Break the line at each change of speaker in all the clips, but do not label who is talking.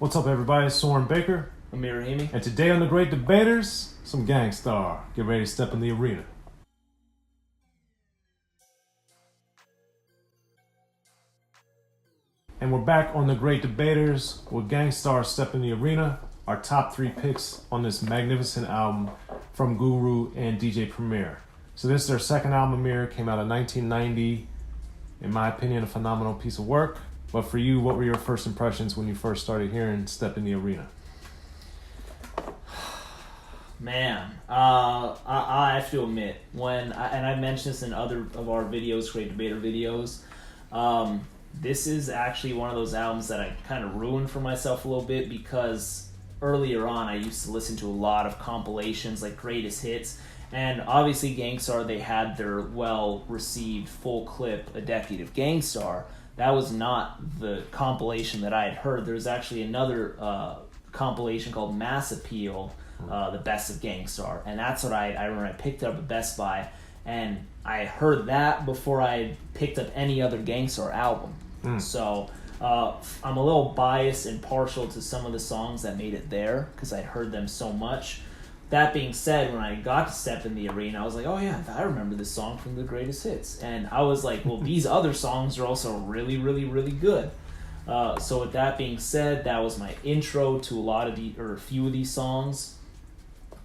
What's up, everybody? It's Soren Baker.
Amir, Rahimi.
And today on The Great Debaters, some Gangster. Get ready to step in the arena. And we're back on The Great Debaters with Gangster Step in the Arena. Our top three picks on this magnificent album from Guru and DJ Premier. So this is their second album, Amir. Came out in 1990. In my opinion, a phenomenal piece of work. But for you, what were your first impressions when you first started hearing Step in the Arena?
Man, I have to admit, and I mentioned this in other of our videos, Great Debater videos, this is actually one of those albums that I kind of ruined for myself a little bit because earlier on I used to listen to a lot of compilations like Greatest Hits, and obviously Gangstar, they had their well-received full clip, A Decade of Gangstar. That was not the compilation that I had heard. There was actually another compilation called Mass Appeal, The Best of Gangstar. And that's what I remember I picked up at Best Buy. And I heard that before I picked up any other Gangstar album. So I'm a little biased and partial to some of the songs that made it there because I'd heard them so much. That being said, when I got to Step in the Arena, I was like, oh yeah, I remember this song from the Greatest Hits. And I was like, well, these other songs are also really, really, really good. So with that being said, that was my intro to a few of these songs.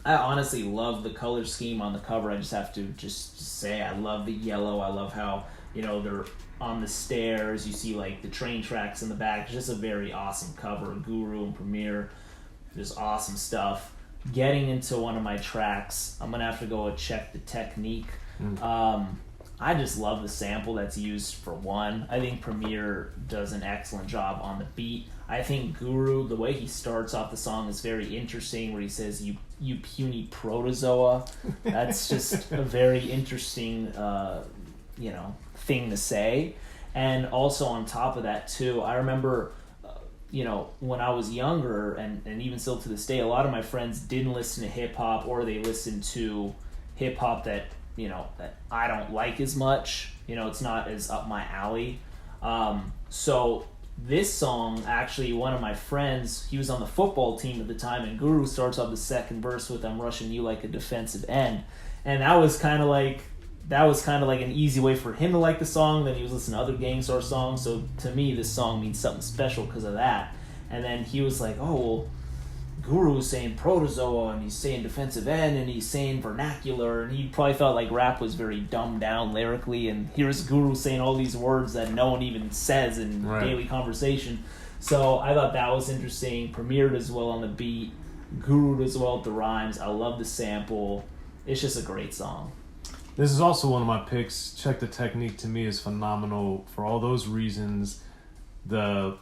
I honestly love the color scheme on the cover. I just have to say I love the yellow. I love how, they're on the stairs. You see like the train tracks in the back. It's just a very awesome cover. Guru and Premier, just awesome stuff. Getting into one of my tracks, I'm going to have to go and check the technique. I just love the sample that's used for one. I think Premier does an excellent job on the beat. I think Guru, the way he starts off the song is very interesting, where he says, you puny protozoa. That's just a very interesting, thing to say. And also on top of that, too, I remember when I was younger, and even still to this day, a lot of my friends didn't listen to hip-hop, or they listened to hip-hop that I don't like as much. It's not as up my alley. So this song, actually, one of my friends, he was on the football team at the time, and Guru starts off the second verse with, I'm rushing you like a defensive end. And that was kind of like an easy way for him to like the song. Then he was listening to other Gangstar songs. So to me, this song means something special because of that. And then he was like, oh, well, Guru's saying protozoa, and he's saying defensive end, and he's saying vernacular. And he probably thought like rap was very dumbed down lyrically. And here's Guru saying all these words that no one even says in daily conversation. So I thought that was interesting. Premiered as well on the beat. Guru as well with the rhymes. I love the sample. It's just a great song.
This is also one of my picks. Check the Technique to me is phenomenal for all those reasons. The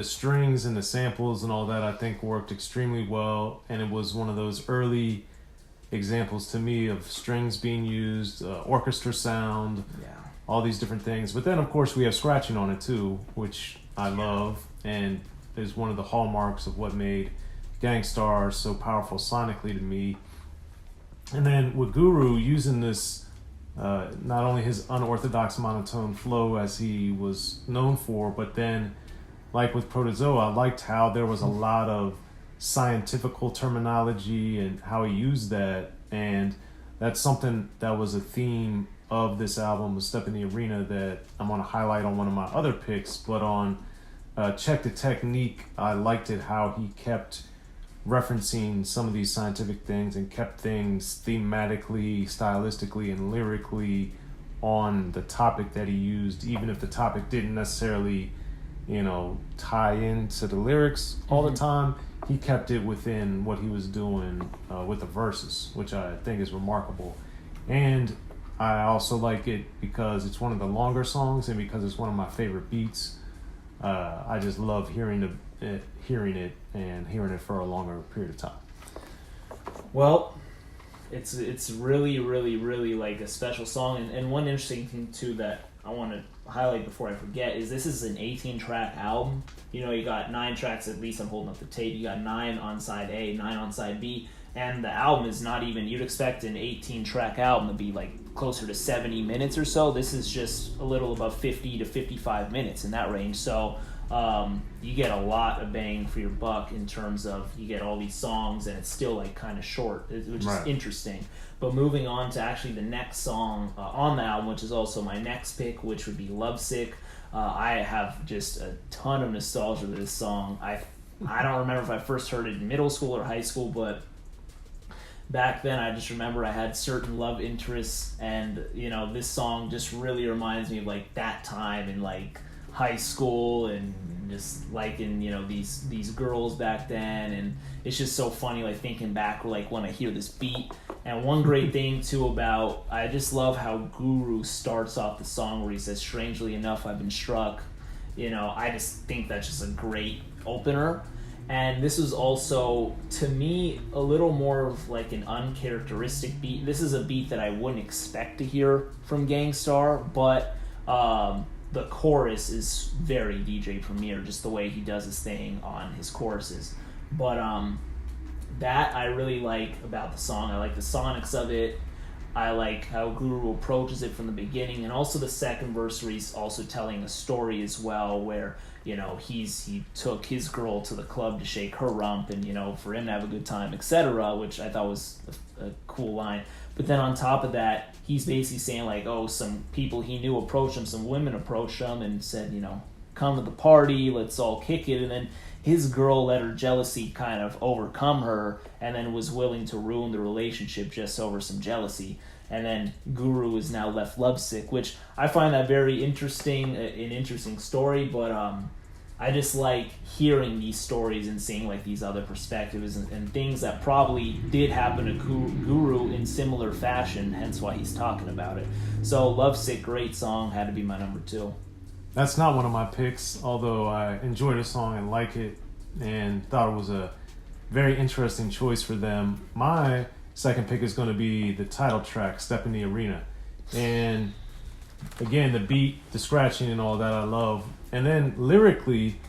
strings and the samples and all that I think worked extremely well, and it was one of those early examples to me of strings being used, orchestra sound, all these different things. But then of course we have scratching on it too, which I love, and is one of the hallmarks of what made Gangstar so powerful sonically to me. And then with Guru using this, not only his unorthodox monotone flow as he was known for, but then like with Protozoa, I liked how there was a lot of scientifical terminology and how he used that, and that's something that was a theme of this album, Step in the Arena, that I'm going to highlight on one of my other picks. But on Check the Technique, I liked it how he kept referencing some of these scientific things and kept things thematically, stylistically, and lyrically on the topic that he used, even if the topic didn't necessarily tie into the lyrics all the time. He kept it within what he was doing with the verses, which I think is remarkable. And I also like it because it's one of the longer songs, and because it's one of my favorite beats. I just love hearing it and hearing it for a longer period of time.
Well, it's really, really, really like a special song. And one interesting thing too that I want to highlight before I forget is this is an 18-track album. You got 9 tracks, at least I'm holding up the tape. You got 9 on side A, 9 on side B, and the album is not even, you'd expect an 18-track album to be like closer to 70 minutes or so. This is just a little above 50 to 55 minutes in that range. So you get a lot of bang for your buck in terms of you get all these songs and it's still like kind of short, which is interesting. But moving on to actually the next song on the album, which is also my next pick, which would be Lovesick. I have just a ton of nostalgia for this song. I don't remember if I first heard it in middle school or high school, but back then I just remember I had certain love interests, and this song just really reminds me of like that time in like high school and just liking these girls back then. And it's just so funny like thinking back like when I hear this beat. And one great thing too about, I just love how Guru starts off the song where he says, "Strangely enough, I've been struck." I just think that's just a great opener. And this is also, to me, a little more of like an uncharacteristic beat. This is a beat that I wouldn't expect to hear from Gangster, but the chorus is very DJ Premier, just the way he does his thing on his choruses. But that I really like about the song. I like the sonics of it. I like how Guru approaches it from the beginning, and also the second verse where he's also telling a story as well, where he took his girl to the club to shake her rump, and for him to have a good time, etc., which I thought was a cool line. But then on top of that, he's basically saying like, oh, some people he knew approached him, some women approached him and said, come to the party, let's all kick it. And then his girl let her jealousy kind of overcome her, and then was willing to ruin the relationship just over some jealousy. And then Guru is now left lovesick, which I find that very interesting, an interesting story. But I just like hearing these stories and seeing like these other perspectives and things that probably did happen to Guru in similar fashion, hence why he's talking about it. So Lovesick, great song, had to be my number 2.
That's not one of my picks, although I enjoy the song and like it and thought it was a very interesting choice for them. My second pick is going to be the title track, Step in the Arena. And again, the beat, the scratching and all that I love. And then lyrically,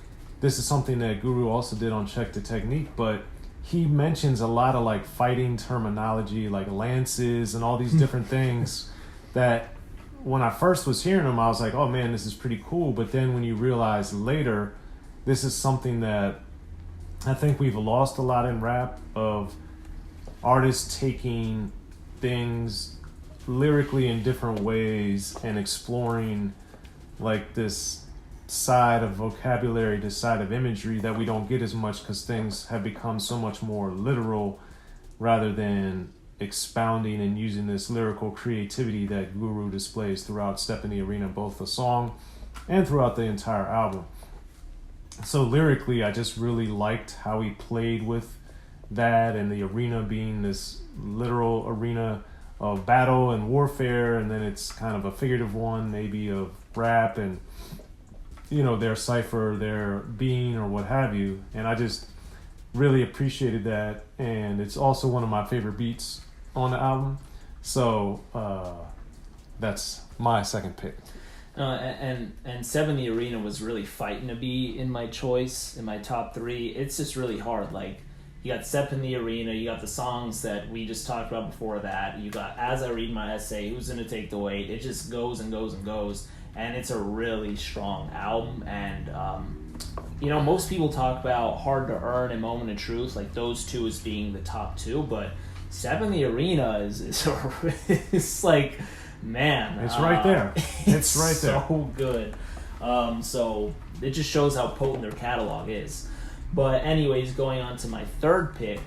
this is something that Guru also did on Check the Technique, but he mentions a lot of like fighting terminology, like lances and all these different things that when I first was hearing them, I was like, oh man, this is pretty cool. But then when you realize later, this is something that I think we've lost a lot in rap, of artists taking things lyrically in different ways and exploring like this side of vocabulary, this side of imagery that we don't get as much because things have become so much more literal rather than expounding and using this lyrical creativity that Guru displays throughout Step in the Arena, both the song and throughout the entire album. So lyrically, I just really liked how he played with that, and the arena being this literal arena of battle and warfare, and then it's kind of a figurative one maybe of rap and their cipher, their being or what have you. And I just really appreciated that, and it's also one of my favorite beats on the album. So that's my second pick.
And Step in the Arena was really fighting to be in my choice, in my top 3. It's just really hard. Like, you got Step in the Arena, you got the songs that we just talked about before that, you got As I Read My Essay, Who's Gonna Take the Weight. It just goes and goes and goes, and it's a really strong album. And most people talk about Hard to Earn and Moment of Truth, like those two as being the top 2, but Step in the Arena is it's like, man,
it's right there. It's right there.
So good. So it just shows how potent their catalog is. But anyways, going on to my third pick,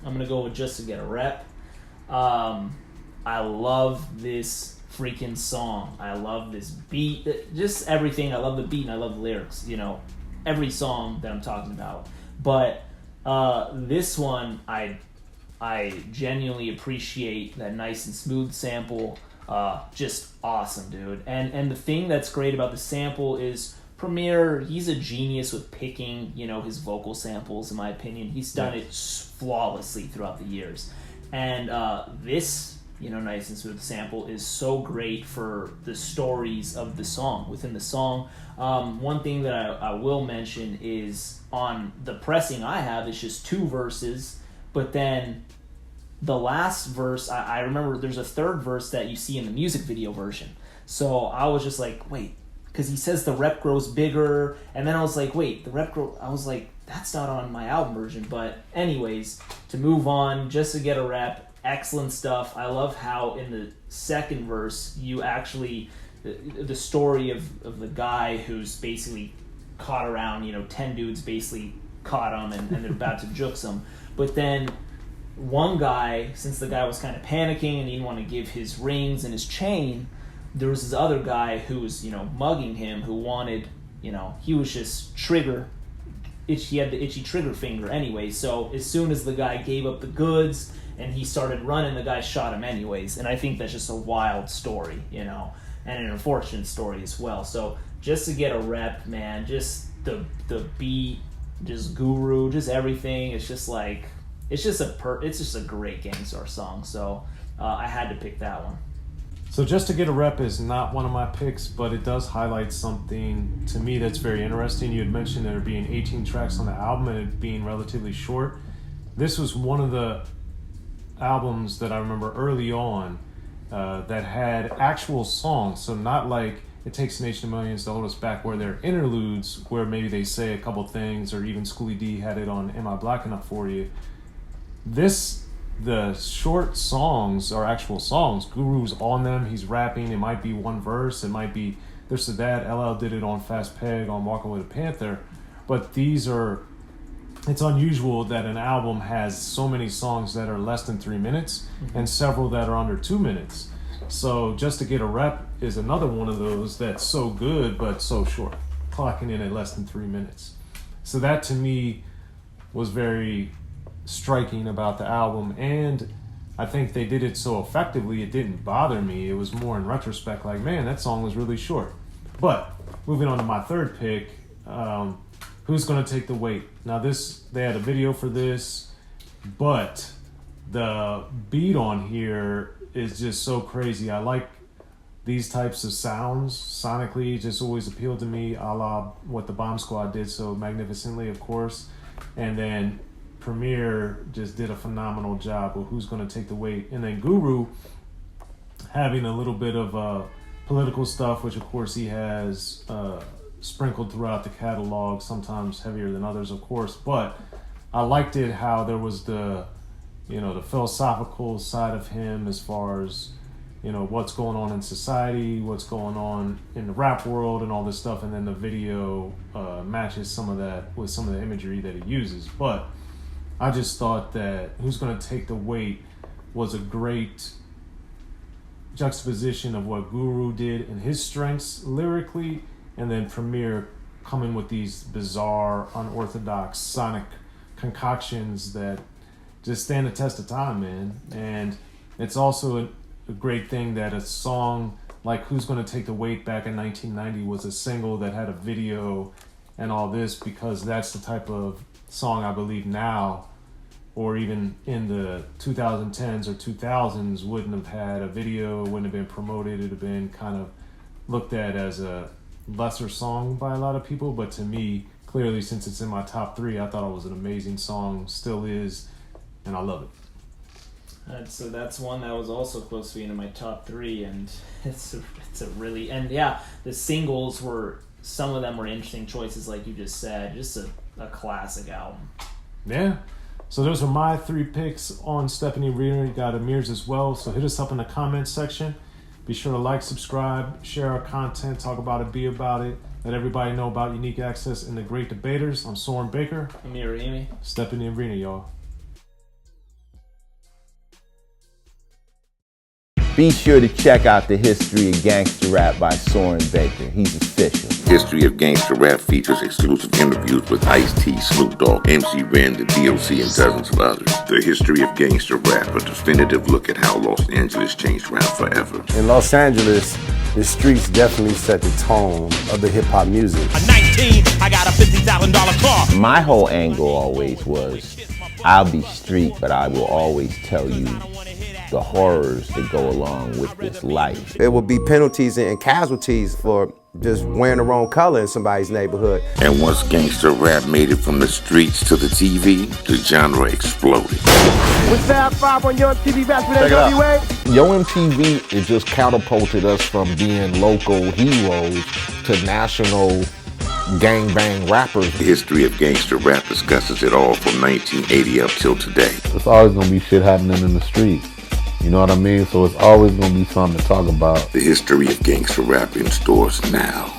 I'm gonna go with Just to Get a Rep. I love this freaking song. I love this beat, just everything. I love the beat and I love the lyrics. Every song that I'm talking about. But this one, I genuinely appreciate that nice and smooth sample. Just awesome, dude. And the thing that's great about the sample is Premier, he's a genius with picking, his vocal samples, in my opinion. He's done it flawlessly throughout the years. And this, nice and smooth sample is so great for the stories of the song, within the song. One thing that I will mention is on the pressing I have, it's just 2 verses, but then the last verse, I remember there's a third verse that you see in the music video version. So I was just like, wait, because he says the rep grows bigger, and then I was like, wait, the rep grow. I was like, that's not on my album version. But anyways, to move on, just to get a rep, excellent stuff. I love how in the second verse you actually the story of the guy who's basically caught around, 10 dudes basically caught him and they're about to jukes him. But then one guy, since the guy was kind of panicking and he didn't want to give his rings and his chain, there was this other guy who was, mugging him, who wanted, he was just he had the itchy trigger finger anyway. So as soon as the guy gave up the goods and he started running, the guy shot him anyways. And I think that's just a wild story, and an unfortunate story as well. So just to get a rep, man, just the beat, just Guru, just everything. It's just like, it's just a great Gangstar song. So I had to pick that one.
So just to get a rep is not one of my picks, but it does highlight something to me that's very interesting. You had mentioned there being 18 tracks on the album and it being relatively short. This was one of the albums that I remember early on that had actual songs. So not like It Takes a Nation of Millions to Hold Us Back, where they're interludes, where maybe they say a couple things, or even Schoolie D had it on Am I Black Enough For You. The short songs are actual songs. Guru's on them. He's rapping. It might be one verse. It might be this or that. LL did it on Fast Peg, on Walking with a Panther. But it's unusual that an album has so many songs that are less than 3 minutes and several that are under 2 minutes. So Just to Get a Rep is another one of those that's so good but so short, clocking in at less than 3 minutes. So that to me was very striking about the album, and I think they did it so effectively it didn't bother me. It was more in retrospect like, man, that song was really short. But moving on to my third pick, Who's Gonna Take the Weight? Now they had a video for this, but the beat on here is just so crazy. I like these types of sounds sonically, just always appealed to me, a la what the Bomb Squad did so magnificently, of course. And then Amir just did a phenomenal job with Who's Gonna Take the Weight. And then Guru having a little bit of political stuff, which of course he has sprinkled throughout the catalog, sometimes heavier than others, of course. But I liked it how there was the philosophical side of him as far as, what's going on in society, what's going on in the rap world and all this stuff. And then the video matches some of that with some of the imagery that he uses. But I just thought that Who's Gonna Take the Weight was a great juxtaposition of what Guru did and his strengths lyrically, and then Amir coming with these bizarre, unorthodox sonic concoctions that just stand the test of time, man. And it's also a great thing that a song like Who's Gonna Take the Weight back in 1990 was a single that had a video and all this, because that's the type of song I believe now, or even in the 2010s or 2000s, wouldn't have had a video, wouldn't have been promoted. It'd have been kind of looked at as a lesser song by a lot of people. But to me, clearly, since it's in my top 3, I thought it was an amazing song, still is, and I love it.
So that's one that was also close to being in my top 3, and it's a really, and yeah, the singles were, some of them were interesting choices, like you just said, just a classic album.
Yeah. So those are my 3 picks on Stephanie Reader. You got Amir's as well. So hit us up in the comments section. Be sure to like, subscribe, share our content, talk about it, be about it. Let everybody know about Unique Access and the Great Debaters. I'm Soren Baker.
Amir Rahimi.
Step in the arena, y'all.
Be sure to check out the History of Gangster Rap by Soren Baker. He's official.
History of Gangster Rap features exclusive interviews with Ice-T, Snoop Dogg, MC Ren, the D.O.C, and dozens of others. The History of Gangster Rap, a definitive look at how Los Angeles changed rap forever.
In Los Angeles, the streets definitely set the tone of the hip-hop music.
At 19, I got a $50,000 car.
My whole angle always was, I'll be street, but I will always tell you the horrors that go along with this life.
There will be penalties and casualties for just wearing the wrong color in somebody's neighborhood.
And once gangster rap made it from the streets to the TV, the genre exploded.
With Fab 5 on your TV back with NWA.
Yo MTV, it just catapulted us from being local heroes to national gangbang rappers.
The history of gangster rap discusses it all from 1980 up till today.
It's always gonna be shit happening in the streets. You know what I mean? So it's always gonna be something to talk about.
The history of gangster rap in stores now.